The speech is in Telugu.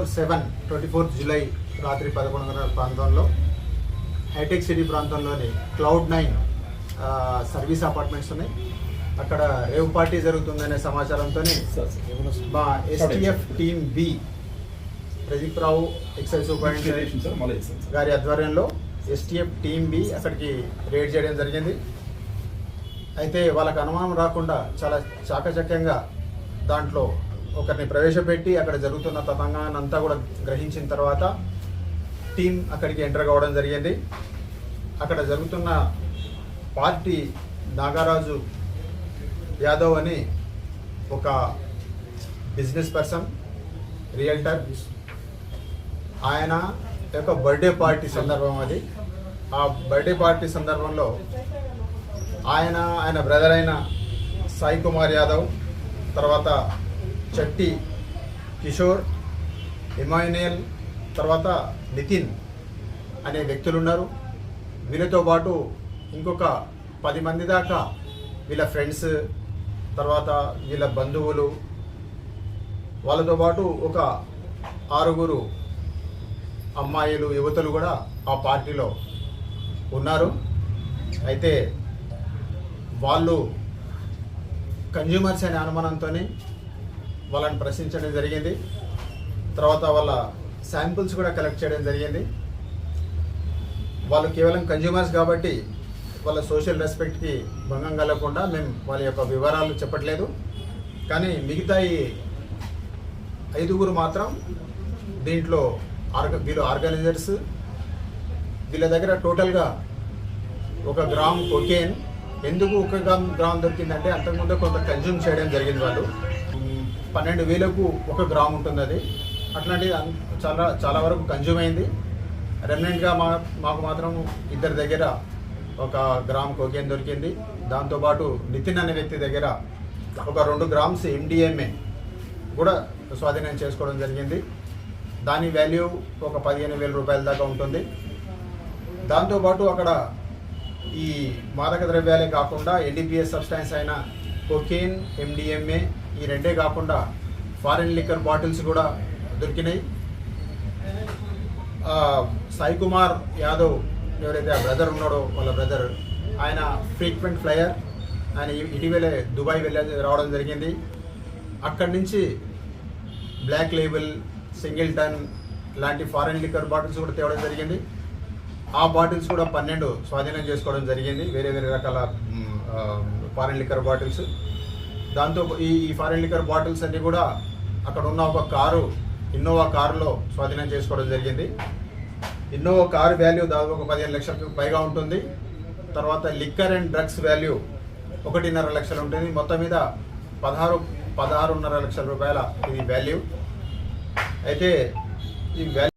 24/7 జూలై రాత్రి 11:30 ప్రాంతంలో హైటెక్ సిటీ ప్రాంతంలోని Cloud9 సర్వీస్ అపార్ట్మెంట్స్ ఉన్నాయి. అక్కడ రేవ్ పార్టీ జరుగుతుందనే సమాచారంతో మా STF టీమ్ బి ప్రదీప్ రావు ఎక్సైజ్ సూపరింటెండెంట్ గారి ఆధ్వర్యంలో STF టీమ్ బి అక్కడికి రేడ్ చేయడం జరిగింది. అయితే వాళ్ళకి అనుమానం రాకుండా చాలా చాకచక్యంగా దాంట్లో ఒకరిని ప్రవేశపెట్టి అక్కడ జరుగుతున్న తతంగాన్ని అంతా కూడా గ్రహించిన తర్వాత టీం అక్కడికి ఎంటర్ కావడం జరిగింది. అక్కడ జరుగుతున్న పార్టీ నాగరాజు యాదవ్ అని ఒక బిజినెస్ పర్సన్, రియల్టర్, ఆయన యొక్క బర్త్డే పార్టీ సందర్భం అది. ఆ బర్త్డే పార్టీ సందర్భంలో ఆయన బ్రదర్ అయిన సాయి కుమార్ యాదవ్, తర్వాత చట్టి కిషోర్, ఇమాన్యుయల్, తర్వాత నితిన్ అనే వ్యక్తులు ఉన్నారు. వీళ్ళతో పాటు ఇంకొక 10 మంది దాకా వీళ్ళ ఫ్రెండ్స్, తర్వాత వీళ్ళ బంధువులు, వాళ్ళతో పాటు ఒక 6 అమ్మాయిలు, యువతులు కూడా ఆ పార్టీలో ఉన్నారు. అయితే వాళ్ళు కన్జ్యూమర్స్ అనే అనుమానంతో వాళ్ళని ప్రశ్నించడం జరిగింది. తర్వాత వాళ్ళ శాంపుల్స్ కూడా కలెక్ట్ చేయడం జరిగింది. వాళ్ళు కేవలం కన్జ్యూమర్స్ కాబట్టి వాళ్ళ సోషల్ రెస్పెక్ట్కి భంగం కలగకుండా మేము వాళ్ళ యొక్క వివరాలు చెప్పట్లేదు. కానీ మిగతా ఈ 5 మాత్రం దీంట్లో వీళ్ళు ఆర్గనైజర్స్. వీళ్ళ దగ్గర టోటల్గా 1 గ్రామ్ కొకేన్. ఎందుకు 1 గ్రామ్ దొరికిందంటే అంతకుముందు కొంత కన్జ్యూమ్ చేయడం జరిగింది. వాళ్ళు 12,000కు 1 గ్రామ్ ఉంటుంది. అది అట్లాంటిది చాలా వరకు కన్జ్యూమ్ అయింది. రెమినెంట్గా మాకు మాత్రం 2 దగ్గర 1 గ్రామ్ కోకేన్ దొరికింది. దాంతోపాటు నితిన్ అనే వ్యక్తి దగ్గర 2 గ్రామ్స్ MDMA కూడా స్వాధీనం చేసుకోవడం జరిగింది. దాని వాల్యూ 15,000 రూపాయల దాకా ఉంటుంది. దాంతోపాటు అక్కడ ఈ మాదక ద్రవ్యాలే కాకుండా NDPS సబ్స్టాన్స్ అయిన కోకేన్, MDMA ఈ 2 కాకుండా ఫారిన్ లిక్కర్ బాటిల్స్ కూడా దొరికినాయి. సాయి కుమార్ యాదవ్ ఎవరైతే ఆ బ్రదర్ ఉన్నాడో, వాళ్ళ బ్రదర్, ఆయన ఫ్రీక్వెంట్ ఫ్లయర్. ఆయన ఇటీవలే దుబాయ్ రావడం జరిగింది. అక్కడి నుంచి బ్లాక్ లేబుల్, సింగిల్టన్ లాంటి ఫారిన్ లిక్కర్ బాటిల్స్ కూడా తేవడం జరిగింది. ఆ బాటిల్స్ కూడా 12 స్వాధీనం చేసుకోవడం జరిగింది, వేరే రకాల ఫారిన్ లిక్కర్ బాటిల్స్. దాంతో ఈ ఫారిన్ లిక్కర్ బాటిల్స్ అన్నీ కూడా అక్కడ ఉన్న ఒక ఇన్నోవా కారులో స్వాధీనం చేసుకోవడం జరిగింది. ఇన్నోవా కారు వాల్యూ దాదాపు 15 లక్షలకు పైగా ఉంటుంది. తర్వాత లిక్కర్ అండ్ డ్రగ్స్ వాల్యూ 1.5 లక్షలు ఉంటుంది. మొత్తం మీద 16.5 లక్షల రూపాయల ఇది వాల్యూ. అయితే ఈ వాల్యూ